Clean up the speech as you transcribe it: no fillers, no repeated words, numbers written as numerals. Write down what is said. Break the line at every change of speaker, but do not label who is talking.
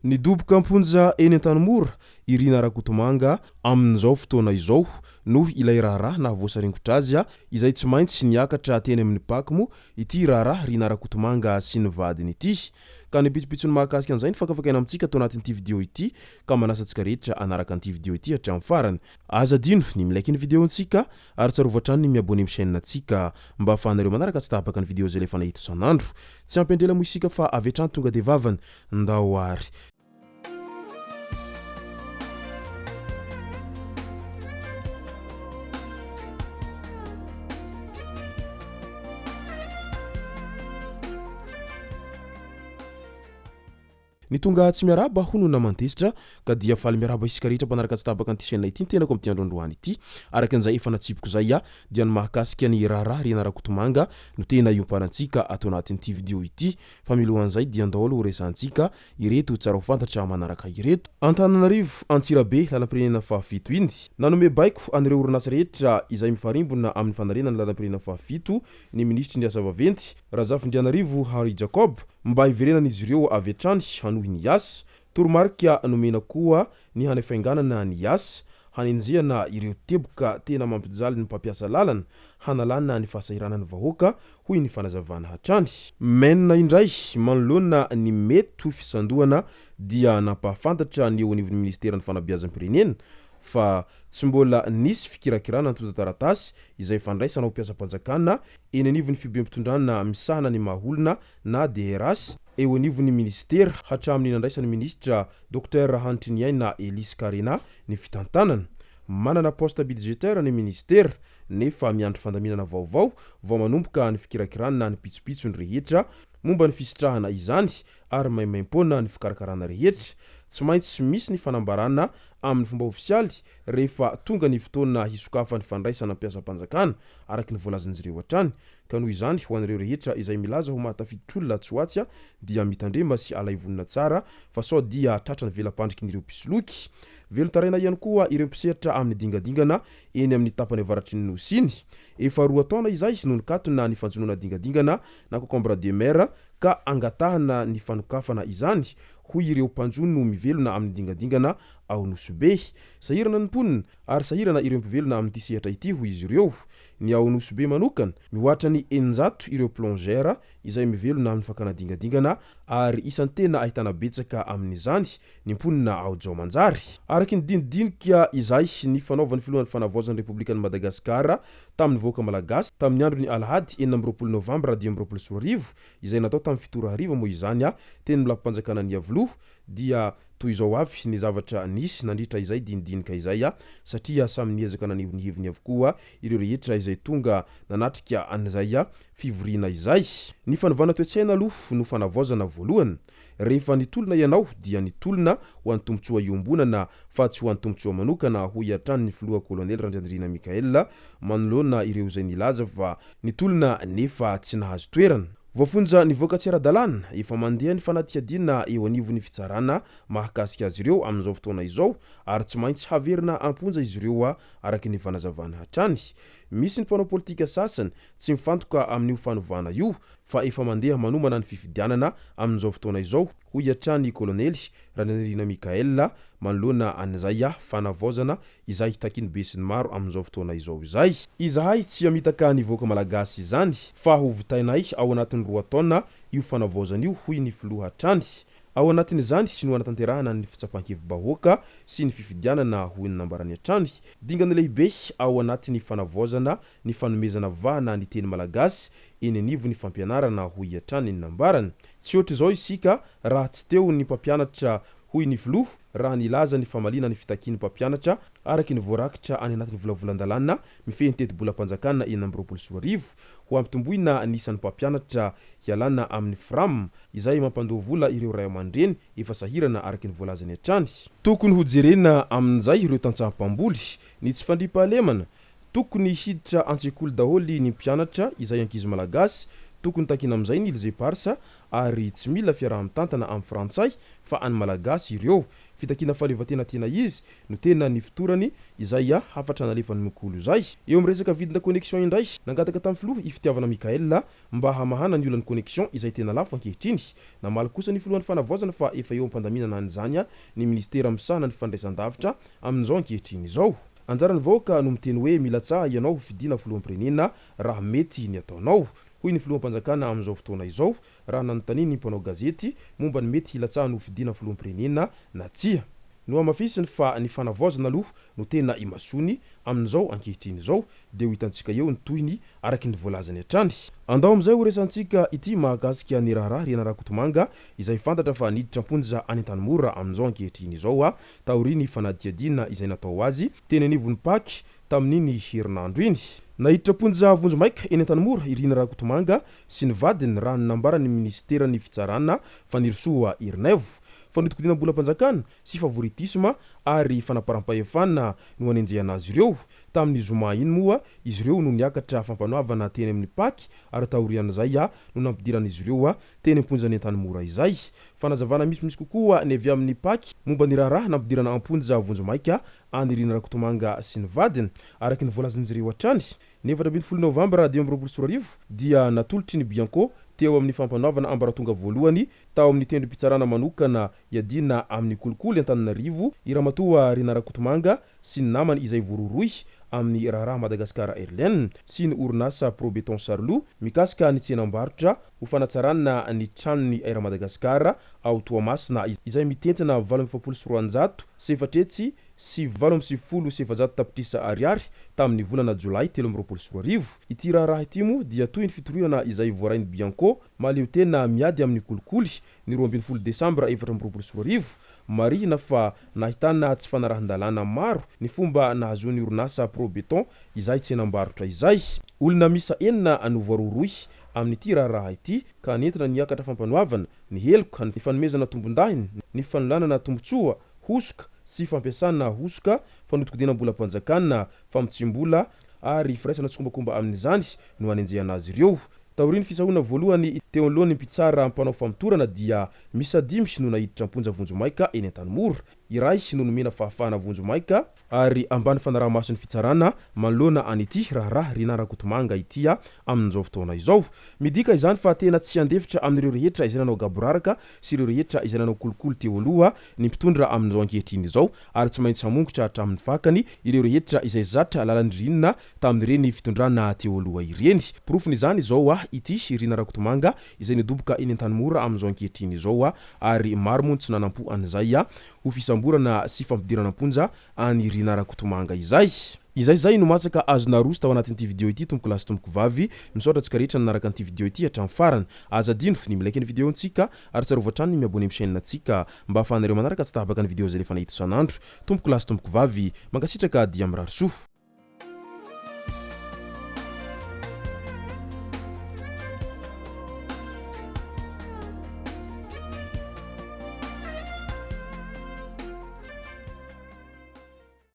Nidoboka Am-Ponja eny Antanimora i Rinah Rakotomanga amin'izao fotoana izao noho ilay raharaha na voasaringotra azy izay tsy maintsy niakatra teny amin'ny pakimo ity raharaha Rinah Rakotomanga sy ny vadiny ity. Ka ny pitsopitsony mahakasika an'izay ny fakafakaina amintsika tao anatin'ity vidéo ity ka manasantsika rehetra anaraka an'ity vidéo ity hatramin'ny farany. Aza dino ny milaiky ny vidéontsika ary tsarovatra ny mi-abonneo Chaine antsika mba ahafahanareo manaraka tsy tapaka ny vidéo zay lefa nahita isan'andro. Tsy ampendrela mo isika fa avy hatrany tonga de vavany ndao ary. Ny tonga tsy miaraba hono namantesitra ka dia faly miaraba isika rehetra mpanaraka tsy tapaka an'ity chaîne ity tena ko amin'ity androandroany ity. Araka an'izay efa natsipiko zay dia ny mahakasika ny raharaha Rinah Rakotomanga no tena iomparantsika atao anatin'ity vidéo ity. Fa milohan'izay dia andao aloha resantsika ireto tsara ho fantatra manaraka ireto. Antananarivo Antsirabe lalam-pirenena fahafito iny nanome baiko an'ireo orinasa rehetra izay mifarimbona amin'ny fanarenana lalam-pirenena fahafito ny ministry ny asa vaventy Razafindrianarivo Hari Jacob mba hiverenan'izy ireo avy hatrany hanohy ny GASY. Toromarika nomena koa ny hanefainganana ny GASY hanenjehana ireo teboka tena mampijaly ny mpampiasa lalana hanalana ny fahasahirana ny vahoaka hoy ny fanazavana hatrany. Menina indray manoloana ny mety ho fisandohana dia nampahafantatra ny eo anivon'ny ministera ny fanabeazam-pirenena fa tsy mbola nisy fikirakirana antota taratasy izay fandraisana ho mpiasam-panjakana eny anivon'ny fibe-pitondrana misahana ny mahaolona na DRS eo anivon'ny ministera hatramin'ny nandraisan'ny ministra Dr Chaine na Rinah ny fitantanana. Manana poste budgétaire ny ministera nefa miandry fandaminana vaovao vao manomboka ny fikirakirana ny pitsopitso ny rehetra momba ny fisitrahana izany ary maimaim-poana ny fikarakarana rehetra. Tsy maintsy misy ny fanambarana amin'ny fomba ofisialy rehefa tonga ny fotoana hisokafa ny fandraisana mpiasam-panjakana araky ny voalazan'izy ireo hatrany. Ka noho izany ho an'ireo rehetra izay milaza ho mahatafitr'olona tsy ho atsy dia mitandrema sy alaivonina tsara fa sao dia tratra ny velam-pandrikin'ireo mpisoloky. Velotaraina ihany koa ireo mpisehatra amin'ny dingadingana eny amin'ny tapany avaratry ny nosy iny. Efa 2 taona izay no nikatona ny fanjonoana dingadingana na concombre de mer ka angatahana ny fanokafana izany hoy ireo mpanjono mivelona amin'ny dingadingana ao Nosobe. Sahirana ny mponina ary sahirana ireo mpivelona amin'ity sehatra ity hoy izy ireo. Ny ao Nosobe manokana mihoatra ny 900 ireo plongera izay mivelona amin'ny fakana dingadingana ary isan'ny tena ahitana betsaka amin'izany ny mponina ao Jaomanjary. Araky ny dinidinika izay ny fanaovan'ny filohan'ny fanavaozan'ny Republikan'i Madagasikara tamin'ny vahoaka malagasy tamin'ny andro ny Alahady 24 Novambra 2024 izay natao tamin'ny fitoro hariva moa izany teny milampanjakana ny avloha dia toy izao avy ny zavatra nisy nandritra izay dinidinika izay satria samy niezaka nanihivony avokoa ireo rehetra izay tonga nanatrika an'izay fivoriana izay. Ny fanovana toe-tsaina aloha no fanavaozana voalohany. Rehefa nitolona ianao dia nitolona ho an'ny tombontsoa iombonana fa tsy ho an'ny tombontsoa manokana hoy hatrany ny filoha kolonely Randriandrina Mikaela manoloana ireo izay nilaza fa nitolona nefa tsy nahazo toerana. Voafonja nivoaka tsy ara-dalàna efa mandeha ny fanadihadiana eo anivon'ny fitsarana mahakasika azy ireo amin'izao fotoana izao ary tsy maintsy haverina Am-Ponja izy ireo araky ny fanazavana hatrany. Misy ny mpanao politika sasany tsy mifantoka amin'io fanovana io fa efa mandeha manomana ny fifidianana amin'izao fotoana izao hoy hatrany kolonely Randriandrina Mikaela manoloana an'izay fanavaozana izay takiny be sy ny maro amin'izao fotoana izao izay. Izahay tsy hamitaka ny voaka malagasy izany fa ho vitainay ao anatin'ny 2 taona io fanavaozana io hoy ny filoha hatrany. Ao anatin'izany sy no anatanterahana ny fitsapan-kevim-bahoaka sy ny fifidianana hoy ny nambarany hatrany. Dingana lehibe ao anatin'ny fanavaozana ny fanomezana vahana ny teny malagasy eny anivon'ny fampianarana hoy hatrany ny nambarany. Tsy ohatr' izao isika raha tsy teo ny mpampianatra hoy ny filoha raha nilaza ny famalina ny fitakiany mpampianatra araky ny voarakitra any anatin'ny volavolan-dalàna mifehy teti-bolam-panjakana 2024 ho ampitomboina nisan'ny mpampianatra hialana amin'ny fram izay mampandoha vola ireo ray aman-dreny efa sahirana araky ny voalazany hatrany. Tokony ho jerena amin'izay ireo tantsaha-mpamboly ny tsy fandriampahalemana. Tokony hiditra an-tsekoly daholy ny mpianatra izay ankizy malagasy tokony takina am'izay ny ilzay parsa ary tsy mila fiaraha-mitantana amin'ny frantsay fa any malagasy ireo fitakina fahaleovan-tena tena izy no tena ny fitorany izay hafatra nalefany mikolo zay eo am'resaka vidina connexion indray nangataka tamin'ny filoha ifitiavana Mikaela mba hamahana ny olany connexion izay tena lafo ankehitriny namala kosa ny filohan'ny fanavaozana fa efa eo am-pandaminana an'izany ny ministera misahana ny fandraisan-davitra amin'izao ankehitriny izao anjarany vaoaka no miteny hoe mila tsaha ianao fidina filoham-pirenena raha mety ny ataonao hoy ny filoham-panjakana amin'izao fotoana izao raha nanontany ny mpanao gazety momba ny mety hilatsaha no fidina filoham-pirenena na tsia no amafisiny fa ny fanavaozana aloha no tena imasony amin'izao ankehitriny izao dia ho hitantsika eo ny tohiny araky ny voalazany hatrany andao am'izay ho resantsika ity mahakasika ny Rinah Rakotomanga izay fantatra fa niditra am-ponja any Antanimora amin'izao ankehitriny izao taoriny fanadihadiana izay natao azy teny anivony Paky tamin'iny herinandro iny nahiditra am-ponja vonjomaika eny Antanimora Rinah Rakotomanga sy ny vadiny raha nanambarany ministerany fitsarana fanirisoa Rinah fanodikodina bolam-panjakana sy favoritisma ary fanaparam-pahefana no anenjehana azy ireo tamin'ny zoma iny moa izy ireo no niakatra fampanoavana teny amin'ny Paky ary taorian'izay no nampidiran'izy ireo teny am-ponjany Antanimora izay fanazavana misy kokoa ny avy amin'ny Paky momba ny raharaha nampidirana am-ponja vonjomaika any Rinah Rakotomanga sy ny vadiny araky ny voalazan'izy ireo hatrany ny 7 Novambra 2024 dia natolotry ny Bianco teo amin'ny fampanoavana ambaratonga voalohany tao amin'ny tendrom-pitsarana manokana iadina amin'ny kolikoly Antananarivo iramatoa Rinah Rakotomanga sy ny namany izay vororoy amin'ny raharaha Madagasikara Airlines sy ny orinasa Probeton Sarlou mikasika ny tsenam-barotra ho fanatsarana ny tranony air Madagasikara ao Toamasina izay mitentina 7,700 sefatretsy sy 7,700 tapitrisa ariary tamin'ny volana Jolay 2024 ity raharaha ity moa dia toy ny fitoriana izay voarainy Bianco maleo tena miady amin'ny kolikoly ny 12 Desambra 2024 marina fa nahitana tsy fanarahan-dalàna maro ny fomba nahazony orinasa Probeton izay tsenam-barotra izay olona misa enina no voaroroy amin'ity raharaha ity ka nentina niakatra fampanoavana ny heloka ny fanomezana tombon-dahiny ny fanolanana tombotsoa hosoka sy fampiasana hosoka fanodikodina bolam-panjakana famotsimbola ary firaisana tsokombakomba amin'izany no anenjehana azy ireo taoriny fisahona voalohany teo anolohan'ny mpitsara mpanao famotorana dia misa 5 no nahiditra am-ponja vonjomaika eny Antanimora iray no nomena fahafahana vonjomaika ary ambany fanaraha-masony fitsarana manoloana an'ity raharaha Rinah Rakotomanga ity amin'izao fotoana izao midika izany fa tena tsy andefitra amin'ireo rehetra izay nanao gaboraraka sy ireo rehetra izay nanao kolikoly teo aloha ny mpitondra amin'izao ankehitriny izao ary tsy maintsy hamongotra hatramin'ny fakany ireo rehetra izay zatra lalan'ny Rinah tamin'ireny fitondrana teo aloha ireny porofiny izany izao ity Rinah Rakotomanga izay nidoboka eny Antanimora amin'izao ankehitriny izao ary maro moa tsy nanampo an'izay ho fisamborana sy fampidirana am-ponja any Rinah Rakotomanga izay no masaka azona roso tao anatin'ity video ity tompoko lasy tompoko vavy misaotra antsika rehetra nanaraka an'ity video ity hatramin'ny farany azadino ny milaiky ny video antsika ary tsara ovatrany ny miabone amin'ny chaîne antsika mba ahafahanareo manaraka tsy tahabaka ny video zay lefa nahito sanandro tompoko lasy tompoko vavy mankasitraka dia mirary soa